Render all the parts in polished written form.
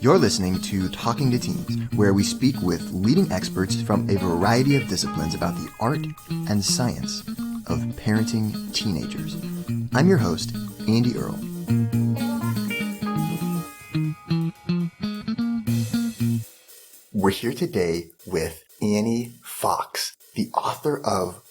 You're listening to Talking to Teens, where we speak with leading experts from a variety of disciplines about the art and science of parenting teenagers. I'm your host, Andy Earle. We're here today with Annie Fox, the author of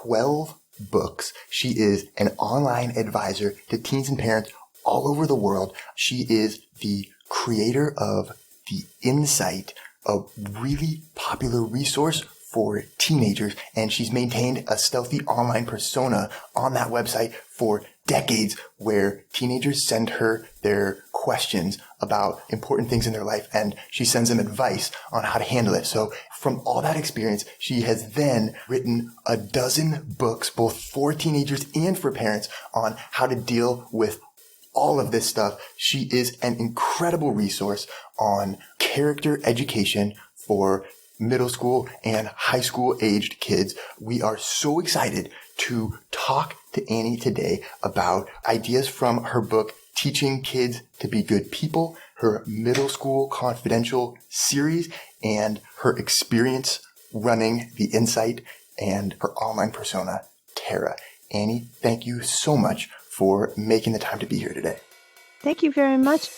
12 books. She is an online advisor to teens and parents all over the world. She is the creator of The Insight, a really popular resource for teenagers, and she's maintained a stealthy online persona on that website for decades where teenagers send her their questions about important things in their life, and she sends them advice on how to handle it. So from all that experience, she has then written a dozen books, both for teenagers and for parents, on how to deal with all of this stuff. She is an incredible resource on character education for middle school and high school aged kids. We are so excited to talk to Annie today about ideas from her book, Teaching Kids to Be Good People, her middle school confidential series, and her experience running The Insight and her online persona, Tara. Annie, thank you so much for making the time to be here today. Thank you very much.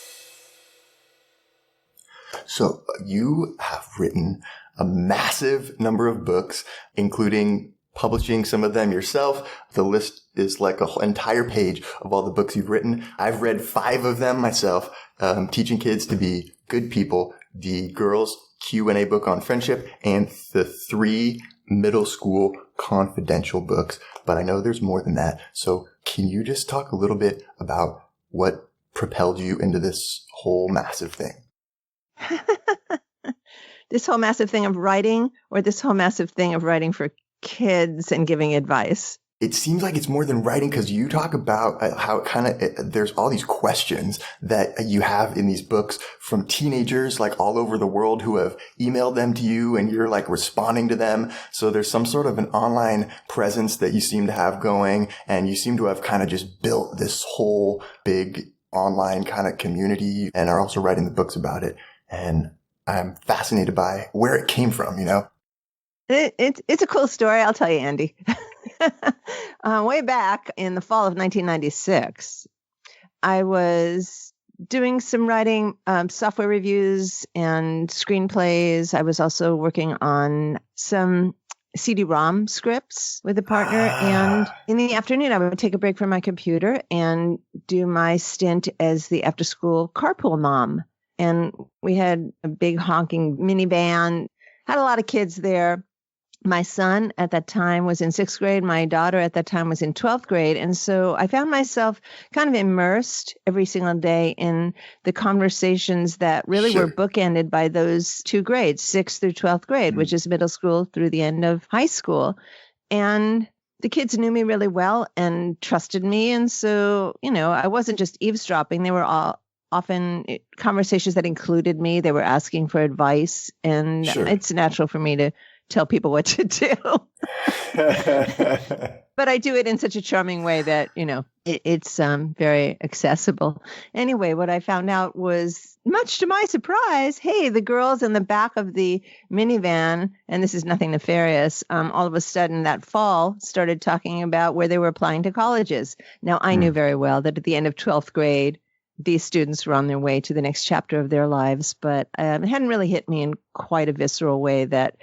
So you have written a massive number of books, including publishing some of them yourself. The list is like an entire page of all the books you've written. I've read 5 of them myself, Teaching Kids to Be Good People, the girls' Q&A book on friendship, and the 3 middle school confidential books. But I know there's more than that. So can you just talk a little bit about what propelled you into this whole massive thing? This whole massive thing of writing, or this whole massive thing of writing for kids and giving advice? It seems like it's more than writing, because you talk about how there's all these questions that you have in these books from teenagers like all over the world who have emailed them to you, and you're like responding to them. So there's some sort of an online presence that you seem to have going, and you seem to have kind of just built this whole big online kind of community and are also writing the books about it. And I'm fascinated by where it came from, you know? It's a cool story. I'll tell you, Andy. Way back in the fall of 1996, I was doing some writing, software reviews and screenplays. I was also working on some CD-ROM scripts with a partner. And in the afternoon, I would take a break from my computer and do my stint as the after-school carpool mom. And we had a big honking minivan, had a lot of kids there. My son at that time was in 6th grade. My daughter at that time was in 12th grade. And so I found myself kind of immersed every single day in the conversations that really were bookended by those 2 grades, 6th through 12th grade, which is middle school through the end of high school. And the kids knew me really well and trusted me. And so, you know, I wasn't just eavesdropping. They were all often conversations that included me. They were asking for advice. And it's natural for me to tell people what to do. But I do it in such a charming way that, you know, it's very accessible. Anyway, what I found out was, much to my surprise, hey, the girls in the back of the minivan, and this is nothing nefarious, all of a sudden that fall started talking about where they were applying to colleges. Now, I knew very well that at the end of 12th grade, these students were on their way to the next chapter of their lives, but it hadn't really hit me in quite a visceral way that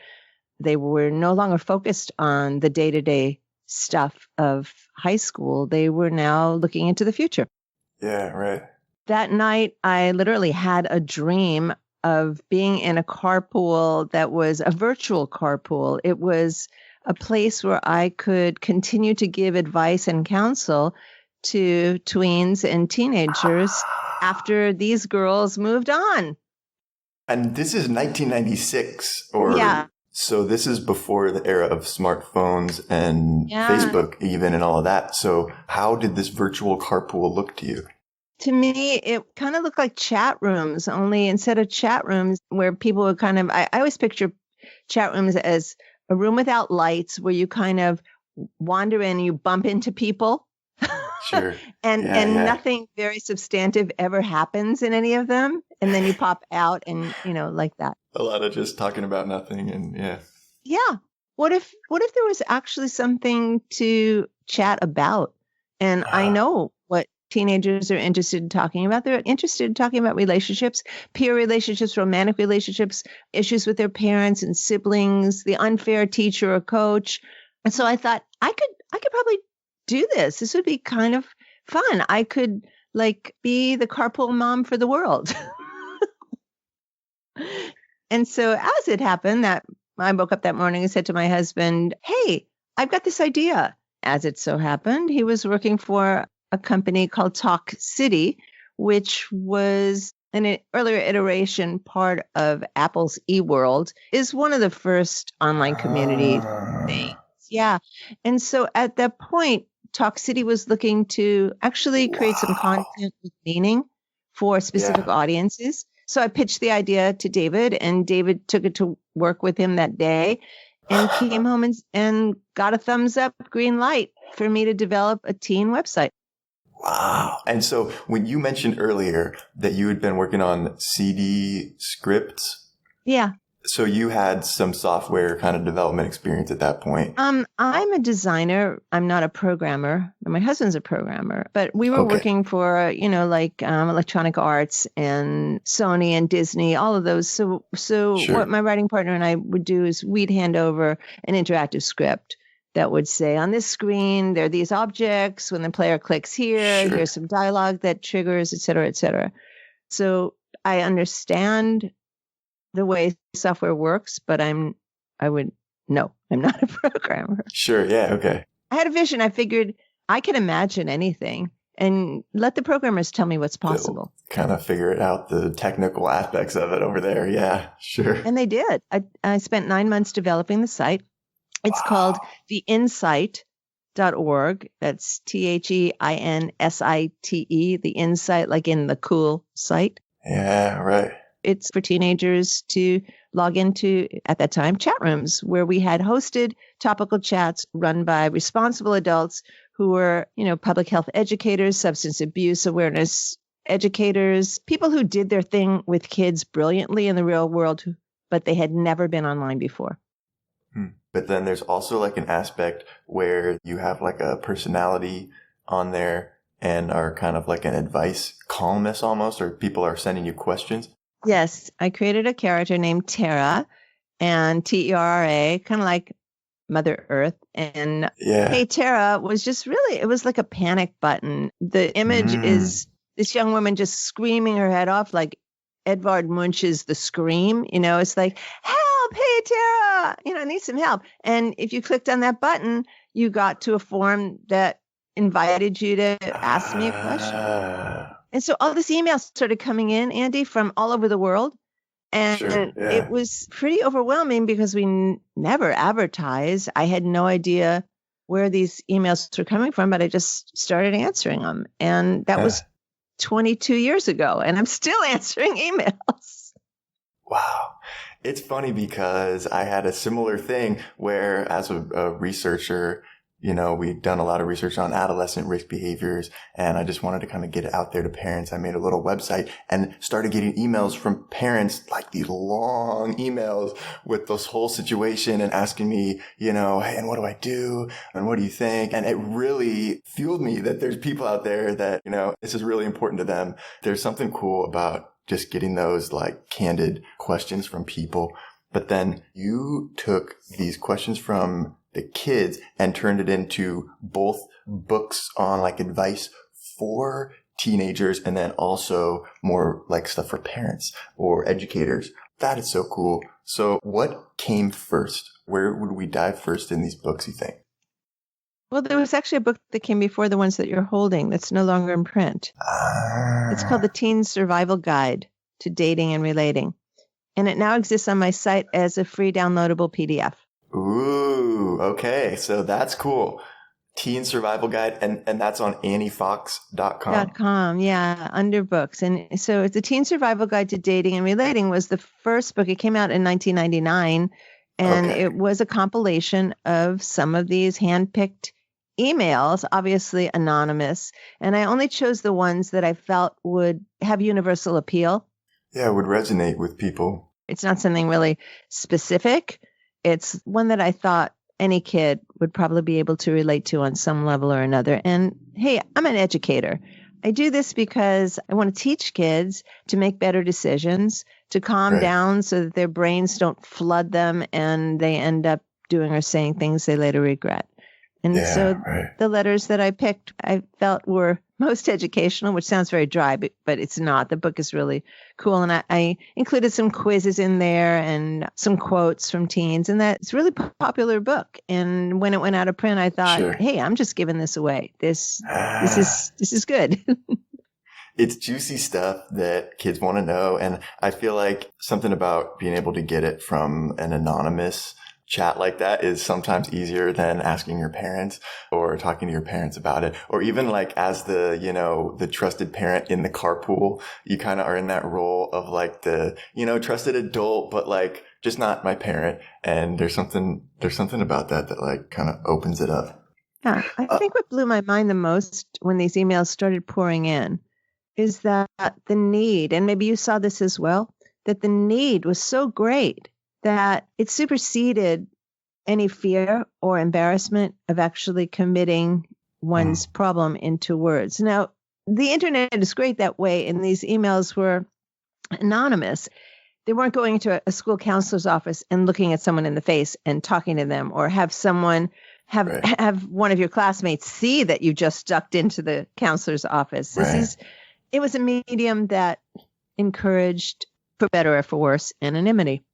they were no longer focused on the day-to-day stuff of high school. They were now looking into the future. Yeah, right. That night, I literally had a dream of being in a carpool that was a virtual carpool. It was a place where I could continue to give advice and counsel to tweens and teenagers after these girls moved on. And this is 1996, or yeah. So this is before the era of smartphones and Facebook even and all of that. So how did this virtual carpool look to you? To me, it kind of looked like chat rooms, only instead of chat rooms where people would kind of, I always picture chat rooms as a room without lights where you kind of wander in and you bump into people. Sure. And nothing very substantive ever happens in any of them. And then you pop out and, like that. A lot of just talking about nothing and yeah. Yeah. What if there was actually something to chat about? And I know what teenagers are interested in talking about. They're interested in talking about relationships, peer relationships, romantic relationships, issues with their parents and siblings, the unfair teacher or coach. And so I thought I could probably do this. This would be kind of fun. I could be the carpool mom for the world. And so as it happened, that I woke up that morning and said to my husband, "Hey, I've got this idea." As it so happened, he was working for a company called Talk City, which was an earlier iteration part of Apple's eWorld, is one of the first online community things. Yeah. And so at that point, Talk City was looking to actually create some content with meaning for specific audiences. So I pitched the idea to David, and David took it to work with him that day and came home and got a thumbs up, green light for me to develop a teen website. Wow. And so when you mentioned earlier that you had been working on CD scripts. Yeah. So you had some software kind of development experience at that point. I'm a designer. I'm not a programmer. My husband's a programmer, but we were working for, Electronic Arts and Sony and Disney, all of those. So what my writing partner and I would do is we'd hand over an interactive script that would say, on this screen, there are these objects. When the player clicks here, here's some dialogue that triggers, et cetera, et cetera. So I understand the way software works, but I'm not a programmer. Sure. Yeah. Okay. I had a vision. I figured I can imagine anything and let the programmers tell me what's possible. They'll kind of figure it out, the technical aspects of it over there. Yeah, sure. And they did. I spent 9 months developing the site. It's called theinsight.org. That's THEINSITE, the Insight, like in the cool site. Yeah, right. It's for teenagers to log into, at that time, chat rooms where we had hosted topical chats run by responsible adults who were, public health educators, substance abuse awareness educators, people who did their thing with kids brilliantly in the real world, but they had never been online before. But then there's also an aspect where you have a personality on there and are kind of an advice columnist almost, or people are sending you questions. Yes, I created a character named Tara, and Terra, kind of like Mother Earth. And Hey Tara was just really, it was like a panic button. The image is this young woman just screaming her head off like Edvard Munch's The Scream. It's like, help, hey Tara, I need some help. And if you clicked on that button, you got to a form that invited you to ask me a question. And so all this email started coming in, Andy, from all over the world. And it was pretty overwhelming because we never advertised. I had no idea where these emails were coming from, but I just started answering them. And that was 22 years ago, and I'm still answering emails. Wow. It's funny because I had a similar thing where as a researcher, we'd done a lot of research on adolescent risk behaviors, and I just wanted to kind of get it out there to parents. I made a little website and started getting emails from parents, these long emails with this whole situation and asking me, hey, and what do I do? And what do you think? And it really fueled me that there's people out there that, this is really important to them. There's something cool about just getting those candid questions from people. But then you took these questions from the kids and turned it into both books on advice for teenagers and then also more stuff for parents or educators. That is so cool. So what came first? Where would we dive first in these books, you think? Well, there was actually a book that came before the ones that you're holding that's no longer in print. It's called The Teen Survival Guide to Dating and Relating. And it now exists on my site as a free downloadable PDF. Ooh, okay. So that's cool. Teen Survival Guide, and that's on AnnieFox.com. .com, yeah, under books. And so it's The Teen Survival Guide to Dating and Relating was the first book. It came out in 1999, and it was a compilation of some of these handpicked emails, obviously anonymous, and I only chose the ones that I felt would have universal appeal. Yeah, it would resonate with people. It's not something really specific. It's one that I thought any kid would probably be able to relate to on some level or another. And hey, I'm an educator. I do this because I want to teach kids to make better decisions, to calm Right. down so that their brains don't flood them and they end up doing or saying things they later regret. And Yeah, so right. the letters that I picked, I felt were most educational, which sounds very dry, but it's not. The book is really cool. And I included some quizzes in there and some quotes from teens. And that's a really popular book. And when it went out of print, I thought, Sure. hey, I'm just giving this away. This is good. It's juicy stuff that kids want to know. And I feel like something about being able to get it from an anonymous chat like that is sometimes easier than asking your parents or talking to your parents about it. Or even like as the trusted parent in the carpool, you kind of are in that role of like the, trusted adult, but like just not my parent. And there's something about that like kind of opens it up. Yeah, I think what blew my mind the most when these emails started pouring in is that the need, and maybe you saw this as well, that the need was so great that it superseded any fear or embarrassment of actually committing one's problem into words. Now, the internet is great that way, and these emails were anonymous. They weren't going to a school counselor's office and looking at someone in the face and talking to them, or have someone have one of your classmates see that you just ducked into the counselor's office. It was a medium that encouraged, for better or for worse, anonymity.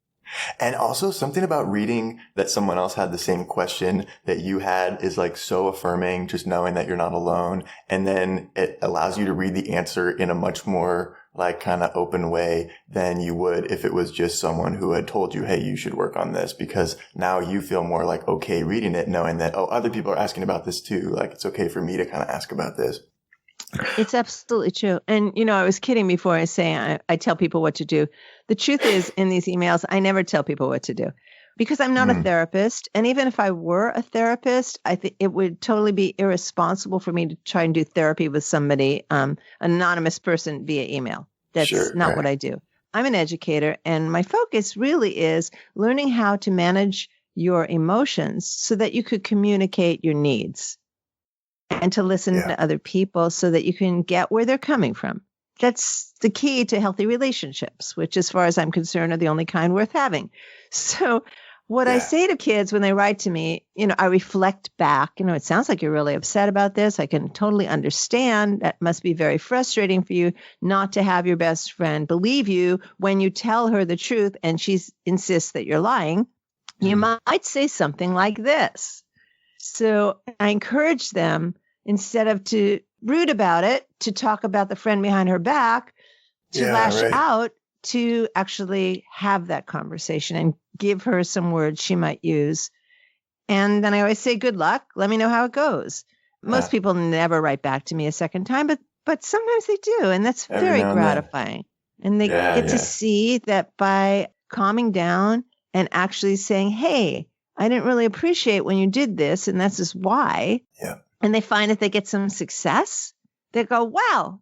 And also something about reading that someone else had the same question that you had is like so affirming, just knowing that you're not alone. And then it allows you to read the answer in a much more like kind of open way than you would if it was just someone who had told you, hey, you should work on this, because now you feel more like okay reading it, knowing that, oh, other people are asking about this too. Like it's okay for me to kind of ask about this. It's absolutely true. And, I was kidding before I say I tell people what to do. The truth is, in these emails, I never tell people what to do because I'm not a therapist. And even if I were a therapist, I think it would totally be irresponsible for me to try and do therapy with somebody, an anonymous person via email. That's not what I do. I'm an educator, and my focus really is learning how to manage your emotions so that you could communicate your needs and to listen to other people so that you can get where they're coming from. That's the key to healthy relationships, which as far as I'm concerned are the only kind worth having. So what I say to kids when they write to me, I reflect back, it sounds like you're really upset about this. I can totally understand. That must be very frustrating for you not to have your best friend believe you when you tell her the truth and she insists that you're lying. You might say something like this. So I encourage them, instead of to rude about it, to talk about the friend behind her back, to lash out, to actually have that conversation and give her some words she might use. And then I always say, good luck. Let me know how it goes. Most people never write back to me a second time, but sometimes they do. And that's very gratifying. And they get to see that by calming down and actually saying, hey, I didn't really appreciate when you did this, and that's just why. Yeah. And they find that they get some success. They go, wow,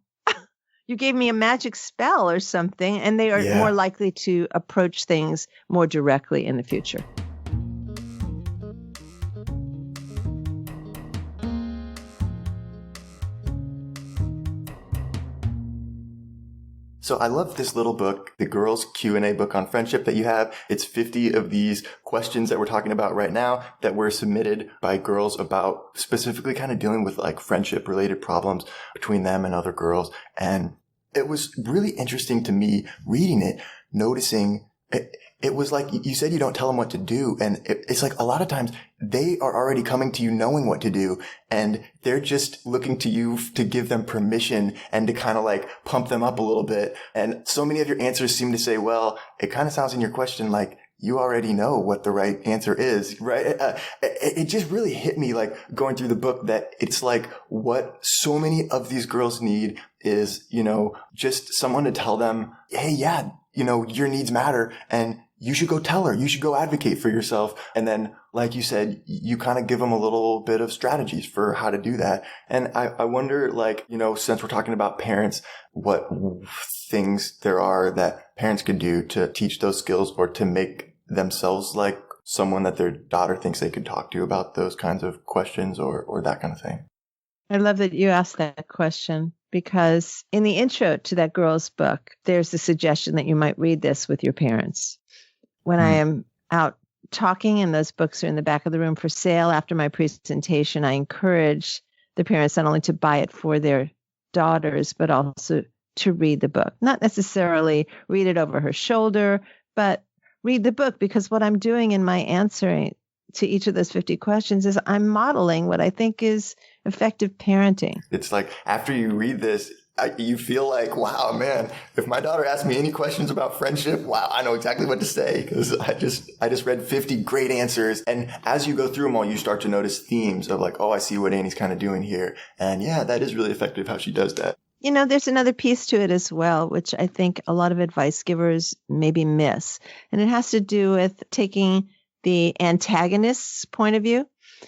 you gave me a magic spell or something. And they are more likely to approach things more directly in the future. So I love this little book, the girls Q&A book on friendship that you have. It's 50 of these questions that we're talking about right now that were submitted by girls about specifically kind of dealing with like friendship related problems between them and other girls. And it was really interesting to me reading it, noticing it was like you said, you don't tell them what to do. And it's like a lot of times they are already coming to you knowing what to do. And they're just looking to you to give them permission and to kind of like pump them up a little bit. And so many of your answers seem to say, well, it kind of sounds in your question like you already know what the right answer is, right? It just really hit me like going through the book that it's like what so many of these girls need is, just someone to tell them, hey, your needs matter and you should go tell her, you should go advocate for yourself. And then, like you said, you kind of give them a little bit of strategies for how to do that. And I wonder, like, since we're talking about parents, what things there are that parents can do to teach those skills or to make themselves like someone that their daughter thinks they could talk to about those kinds of questions or that kind of thing. I love that you asked that question, because in the intro to that girl's book, there's the suggestion that you might read this with your parents. When I am out talking and those books are in the back of the room for sale after my presentation, I encourage the parents not only to buy it for their daughters, but also to read the book. Not necessarily read it over her shoulder, but read the book, because what I'm doing in my answering to each of those 50 questions is I'm modeling what I think is effective parenting. It's like after you read this, you feel like, wow, man, if my daughter asks me any questions about friendship, wow, I know exactly what to say, because I just read 50 great answers. And as you go through them all, you start to notice themes of like, oh, I see what Annie's kind of doing here. And yeah, that is really effective how she does that. There's another piece to it as well, which I think a lot of advice givers maybe miss. And it has to do with taking the antagonist's point of view.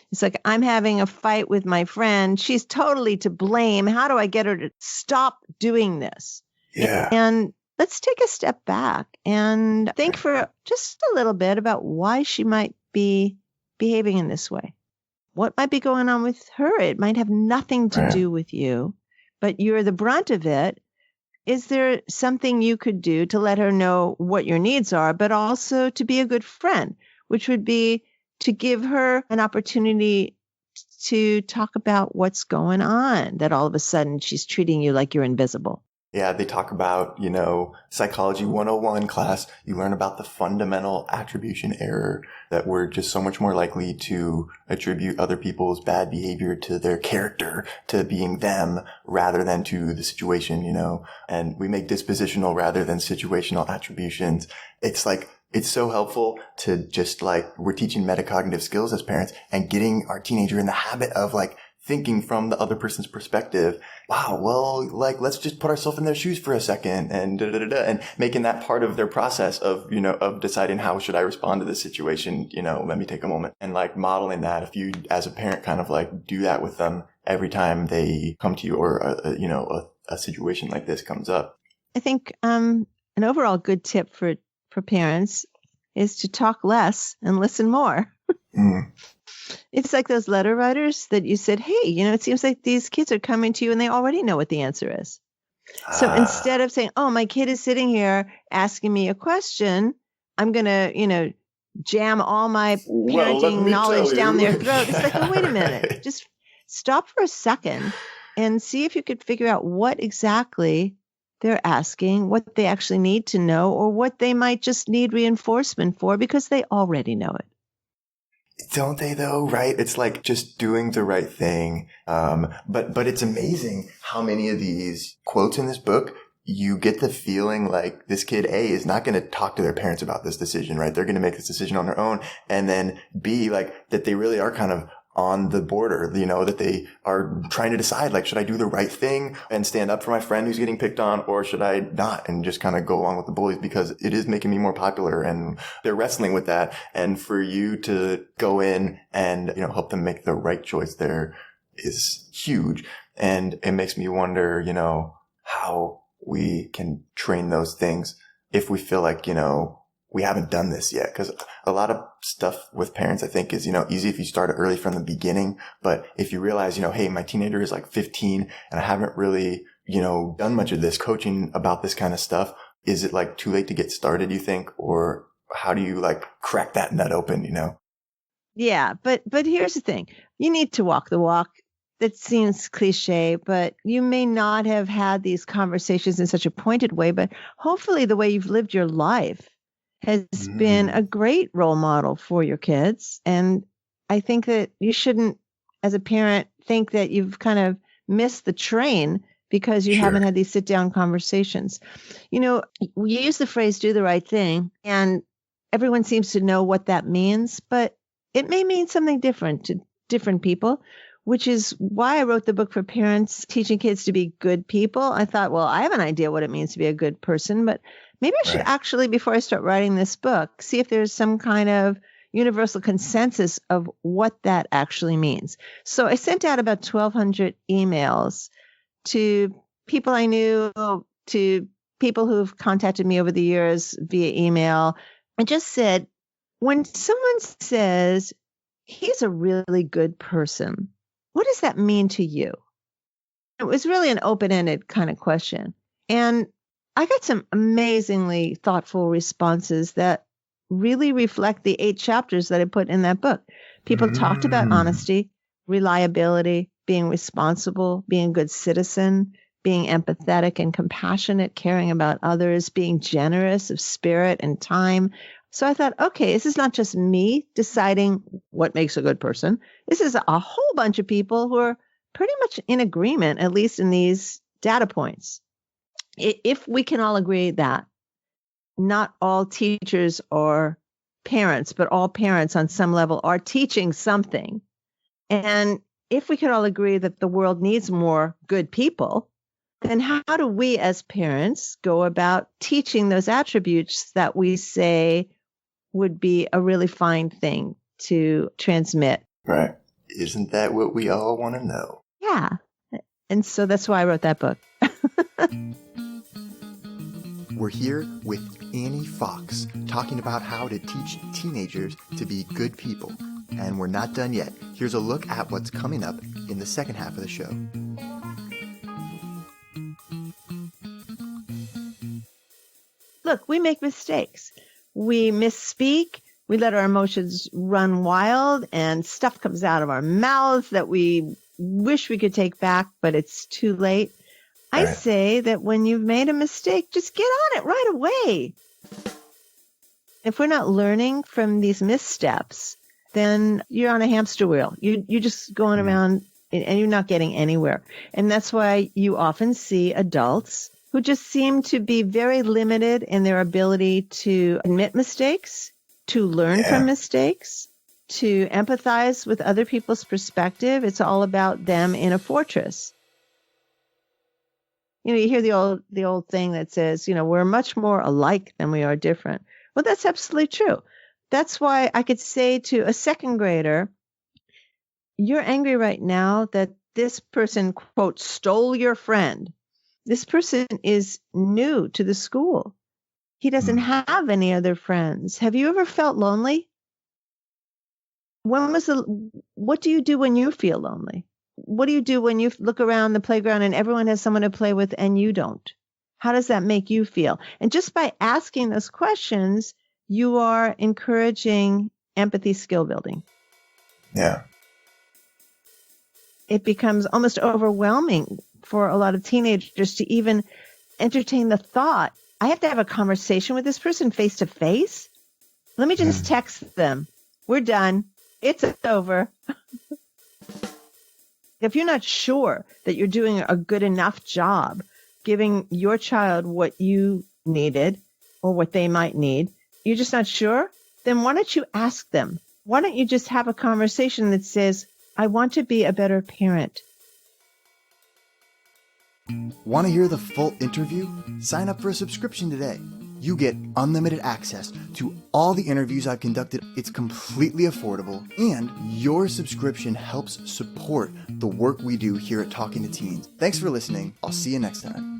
It's like, I'm having a fight with my friend. She's totally to blame. How do I get her to stop doing this? Yeah. And let's take a step back and think for just a little bit about why she might be behaving in this way. What might be going on with her? It might have nothing to do with you, but you're the brunt of it. Is there something you could do to let her know what your needs are, but also to be a good friend, which would be to give her an opportunity to talk about what's going on, that all of a sudden she's treating you like you're invisible. Yeah, they talk about, Psychology 101 class. You learn about the fundamental attribution error, that we're just so much more likely to attribute other people's bad behavior to their character, to being them, rather than to the situation, and we make dispositional rather than situational attributions. It's so helpful to just we're teaching metacognitive skills as parents and getting our teenager in the habit of thinking from the other person's perspective. Wow, well, let's just put ourselves in their shoes for a second and and making that part of their process of, of deciding how should I respond to this situation, let me take a moment and modeling that. If you as a parent kind of do that with them every time they come to you or, a situation like this comes up. I think an overall good tip for parents is to talk less and listen more. It's like those letter writers that you said, hey, it seems like these kids are coming to you and they already know what the answer is. So instead of saying, oh, my kid is sitting here asking me a question, I'm going to, jam all my parenting knowledge down their throat. It's like, oh, wait a minute. Just stop for a second and see if you could figure out what exactly they're asking, what they actually need to know, or what they might just need reinforcement for because they already know it. Don't they though, right? It's like just doing the right thing. But it's amazing how many of these quotes in this book, you get the feeling like this kid A is not going to talk to their parents about this decision, right? They're going to make this decision on their own. And then B, that they really are kind of on the border, that they are trying to decide, should I do the right thing and stand up for my friend who's getting picked on, or should I not and just kind of go along with the bullies because it is making me more popular, and they're wrestling with that. And for you to go in and, help them make the right choice there is huge. And it makes me wonder, how we can train those things if we feel like, we haven't done this yet. Cause a lot of stuff with parents, I think is, easy if you start it early from the beginning. But if you realize, hey, my teenager is 15 and I haven't really, done much of this coaching about this kind of stuff. Is it too late to get started, you think? Or how do you crack that nut open, Yeah. But here's the thing. You need to walk the walk. That seems cliche, but you may not have had these conversations in such a pointed way, but hopefully the way you've lived your life has been a great role model for your kids. And I think that you shouldn't, as a parent, think that you've kind of missed the train because you haven't had these sit down conversations. We use the phrase do the right thing, and everyone seems to know what that means, but it may mean something different to different people, which is why I wrote the book for parents teaching kids to be good people. I thought, well, I have an idea what it means to be a good person, but maybe I should actually, before I start writing this book, see if there's some kind of universal consensus of what that actually means. So I sent out about 1,200 emails to people I knew, to people who've contacted me over the years via email. I just said, when someone says, he's a really good person, what does that mean to you? It was really an open-ended kind of question. And I got some amazingly thoughtful responses that really reflect the 8 chapters that I put in that book. People talked about honesty, reliability, being responsible, being a good citizen, being empathetic and compassionate, caring about others, being generous of spirit and time. So I thought, okay, this is not just me deciding what makes a good person. This is a whole bunch of people who are pretty much in agreement, at least in these data points. If we can all agree that not all teachers are parents, but all parents on some level are teaching something. And if we can all agree that the world needs more good people, then how do we as parents go about teaching those attributes that we say would be a really fine thing to transmit? Right. Isn't that what we all want to know? Yeah. And so that's why I wrote that book. We're here with Annie Fox talking about how to teach teenagers to be good people. And we're not done yet. Here's a look at what's coming up in the second half of the show. Look, we make mistakes. We misspeak. We let our emotions run wild and stuff comes out of our mouths that we wish we could take back, but it's too late. I say that when you've made a mistake, just get on it right away. If we're not learning from these missteps, then you're on a hamster wheel. You're just going around and you're not getting anywhere. And that's why you often see adults who just seem to be very limited in their ability to admit mistakes, to learn from mistakes, to empathize with other people's perspective. It's all about them in a fortress. You hear the old thing that says, we're much more alike than we are different. Well, that's absolutely true. That's why I could say to a second grader, you're angry right now that this person, quote, stole your friend. This person is new to the school. He doesn't have any other friends. Have you ever felt lonely? What do you do when you feel lonely? What do you do when you look around the playground and everyone has someone to play with and you don't? How does that make you feel? And just by asking those questions, you are encouraging empathy skill building. Yeah. It becomes almost overwhelming for a lot of teenagers to even entertain the thought, I have to have a conversation with this person face to face. Let me just text them. We're done. It's over. If you're not sure that you're doing a good enough job giving your child what you needed or what they might need, you're just not sure, then why don't you ask them? Why don't you just have a conversation that says, I want to be a better parent? Want to hear the full interview? Sign up for a subscription today. You get unlimited access to all the interviews I've conducted. It's completely affordable, and your subscription helps support the work we do here at Talking to Teens. Thanks for listening. I'll see you next time.